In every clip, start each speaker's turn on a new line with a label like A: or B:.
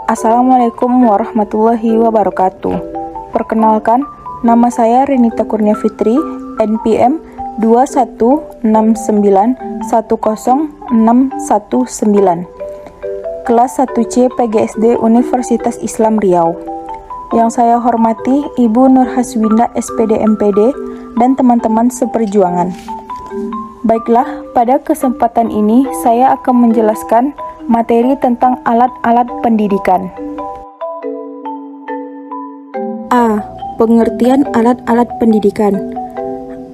A: Assalamualaikum warahmatullahi wabarakatuh. Perkenalkan, nama saya Renita Kurnia Fitri, NPM 21691069, kelas 1C PGSD Universitas Islam Riau. Yang saya hormati Ibu Nur Haswinda SPD MPD dan teman-teman seperjuangan. Baiklah, pada kesempatan ini saya akan menjelaskan materi tentang alat-alat pendidikan. A. Pengertian alat-alat pendidikan.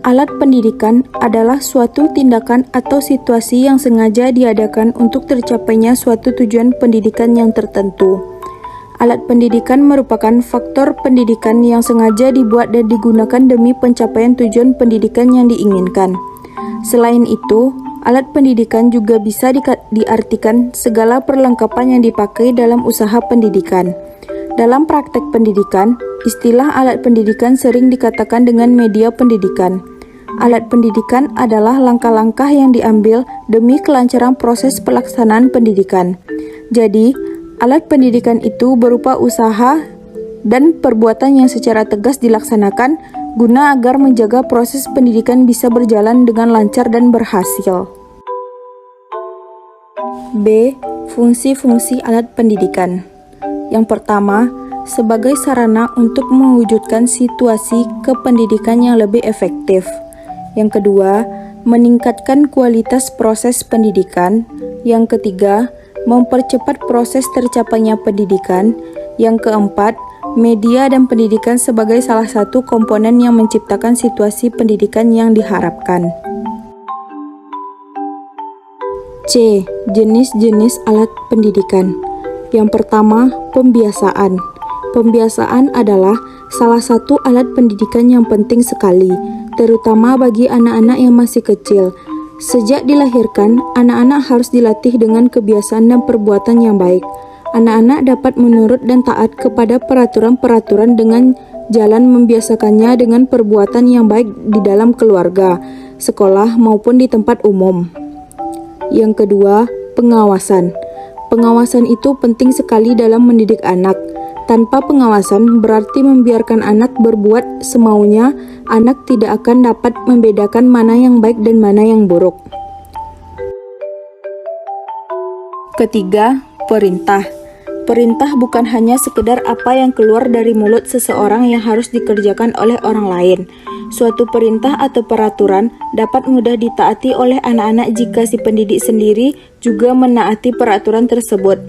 A: Alat pendidikan adalah suatu tindakan atau situasi yang sengaja diadakan untuk tercapainya suatu tujuan pendidikan yang tertentu. Alat pendidikan merupakan faktor pendidikan yang sengaja dibuat dan digunakan demi pencapaian tujuan pendidikan yang diinginkan. Selain itu, alat pendidikan juga bisa diartikan segala perlengkapan yang dipakai dalam usaha pendidikan. Dalam praktek pendidikan, istilah alat pendidikan sering dikatakan dengan media pendidikan. Alat pendidikan adalah langkah-langkah yang diambil demi kelancaran proses pelaksanaan pendidikan. Jadi, alat pendidikan itu berupa usaha dan perbuatan yang secara tegas dilaksanakan guna agar menjaga proses pendidikan bisa berjalan dengan lancar dan berhasil. B. Fungsi-fungsi alat pendidikan. Yang pertama, sebagai sarana untuk mewujudkan situasi kependidikan yang lebih efektif. Yang kedua, meningkatkan kualitas proses pendidikan. Yang ketiga, mempercepat proses tercapainya pendidikan. Yang keempat, media dan pendidikan sebagai salah satu komponen yang menciptakan situasi pendidikan yang diharapkan. C. Jenis-jenis alat pendidikan. Yang pertama, pembiasaan. Pembiasaan adalah salah satu alat pendidikan yang penting sekali, terutama bagi anak-anak yang masih kecil. Sejak dilahirkan, anak-anak harus dilatih dengan kebiasaan dan perbuatan yang baik. Anak-anak dapat menurut dan taat kepada peraturan-peraturan dengan jalan membiasakannya dengan perbuatan yang baik di dalam keluarga, sekolah, maupun di tempat umum. Yang kedua, pengawasan. Pengawasan itu penting sekali dalam mendidik anak. Tanpa pengawasan berarti membiarkan anak berbuat semaunya, anak tidak akan dapat membedakan mana yang baik dan mana yang buruk. Ketiga, perintah. Perintah bukan hanya sekedar apa yang keluar dari mulut seseorang yang harus dikerjakan oleh orang lain. Suatu perintah atau peraturan dapat mudah ditaati oleh anak-anak jika si pendidik sendiri juga menaati peraturan tersebut.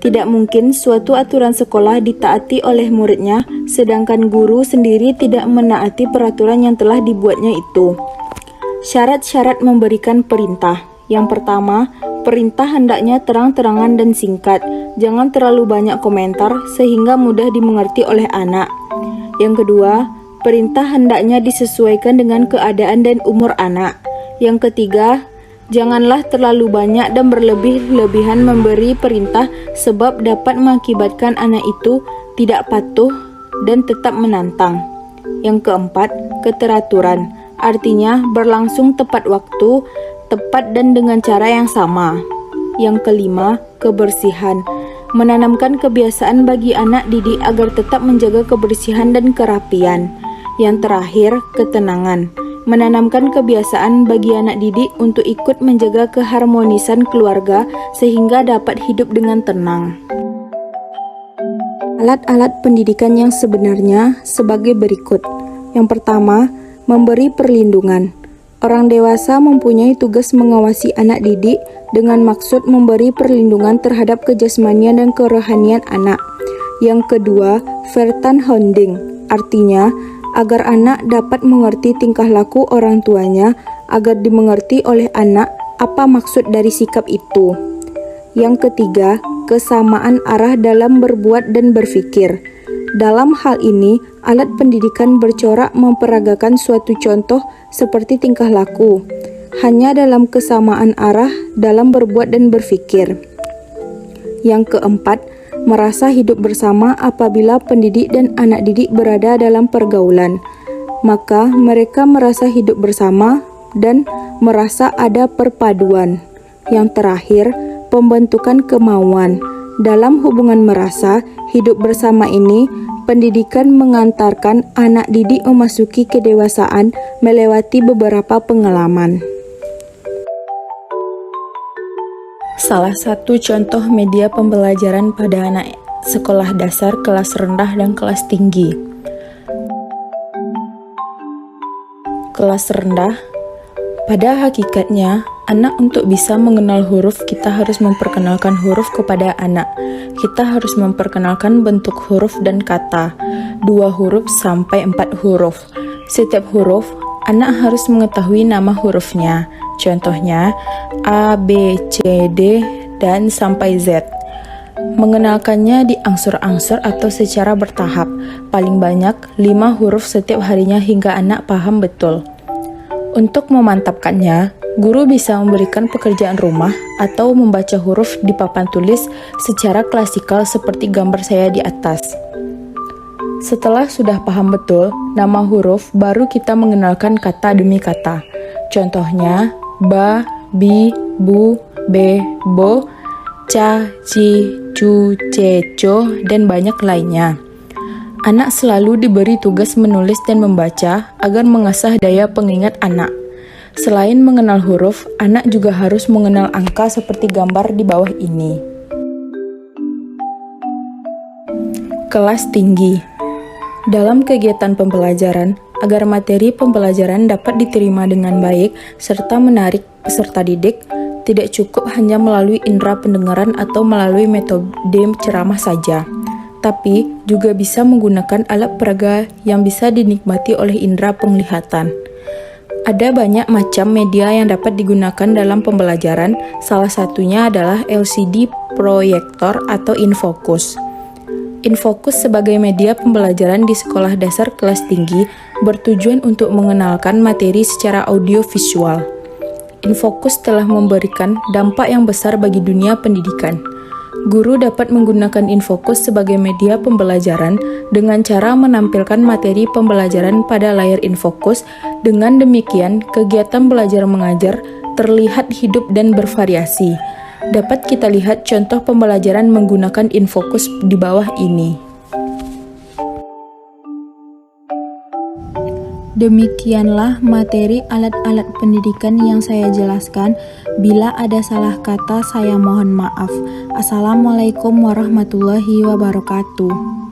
A: Tidak mungkin suatu aturan sekolah ditaati oleh muridnya, sedangkan guru sendiri tidak menaati peraturan yang telah dibuatnya itu. Syarat-syarat memberikan perintah. Yang pertama, perintah hendaknya terang-terangan dan singkat. Jangan terlalu banyak komentar sehingga mudah dimengerti oleh anak. Yang kedua, perintah hendaknya disesuaikan dengan keadaan dan umur anak. Yang ketiga, janganlah terlalu banyak dan berlebih-lebihan memberi perintah sebab dapat mengakibatkan anak itu tidak patuh dan tetap menantang. Yang keempat, keteraturan. Artinya berlangsung tepat waktu, tepat dan dengan cara yang sama. Yang kelima, kebersihan. Menanamkan kebiasaan bagi anak didik agar tetap menjaga kebersihan dan kerapian. Yang terakhir, ketenangan. Menanamkan kebiasaan bagi anak didik untuk ikut menjaga keharmonisan keluarga sehingga dapat hidup dengan tenang. Alat-alat pendidikan yang sebenarnya sebagai berikut. Yang pertama, memberi perlindungan. Orang dewasa mempunyai tugas mengawasi anak didik dengan maksud memberi perlindungan terhadap kejasmanian dan kerohanian anak. Yang kedua, Verstandhouding, artinya agar anak dapat mengerti tingkah laku orang tuanya, agar dimengerti oleh anak apa maksud dari sikap itu. Yang ketiga, kesamaan arah dalam berbuat dan berpikir. Dalam hal ini, alat pendidikan bercorak memperagakan suatu contoh seperti tingkah laku, hanya dalam kesamaan arah dalam berbuat dan berpikir. Yang keempat, merasa hidup bersama apabila pendidik dan anak didik berada dalam pergaulan. Maka mereka merasa hidup bersama dan merasa ada perpaduan. Yang terakhir, pembentukan kemauan. Dalam hubungan merasa, hidup bersama ini, pendidikan mengantarkan anak didik memasuki kedewasaan melewati beberapa pengalaman. Salah satu contoh media pembelajaran pada anak sekolah dasar, kelas rendah, dan kelas tinggi. Kelas rendah, pada hakikatnya, anak untuk bisa mengenal huruf, kita harus memperkenalkan huruf kepada anak. Kita harus memperkenalkan bentuk huruf dan kata, 2 huruf sampai 4 huruf. Setiap huruf, anak harus mengetahui nama hurufnya. Contohnya, A, B, C, D, dan sampai Z. Mengenalkannya diangsur-angsur atau secara bertahap, paling banyak 5 huruf setiap harinya hingga anak paham betul. Untuk memantapkannya, guru bisa memberikan pekerjaan rumah atau membaca huruf di papan tulis secara klasikal seperti gambar saya di atas. Setelah sudah paham betul nama huruf, baru kita mengenalkan kata demi kata. Contohnya, ba, bi, bu, be, bo, ca, ci, cu, ce, co, dan banyak lainnya. Anak selalu diberi tugas menulis dan membaca agar mengasah daya pengingat anak. Selain mengenal huruf, anak juga harus mengenal angka seperti gambar di bawah ini. Kelas tinggi. Dalam kegiatan pembelajaran, agar materi pembelajaran dapat diterima dengan baik serta menarik peserta didik, tidak cukup hanya melalui indera pendengaran atau melalui metode ceramah saja, tapi juga bisa menggunakan alat peraga yang bisa dinikmati oleh indera penglihatan. Ada banyak macam media yang dapat digunakan dalam pembelajaran, salah satunya adalah LCD proyektor atau infocus. Infocus sebagai media pembelajaran di sekolah dasar kelas tinggi bertujuan untuk mengenalkan materi secara audio-visual. Infocus telah memberikan dampak yang besar bagi dunia pendidikan. Guru dapat menggunakan infocus sebagai media pembelajaran dengan cara menampilkan materi pembelajaran pada layar infocus. Dengan demikian, kegiatan belajar mengajar terlihat hidup dan bervariasi. Dapat kita lihat contoh pembelajaran menggunakan infocus di bawah ini. Demikianlah materi alat-alat pendidikan yang saya jelaskan. Bila ada salah kata, saya mohon maaf. Assalamualaikum warahmatullahi wabarakatuh.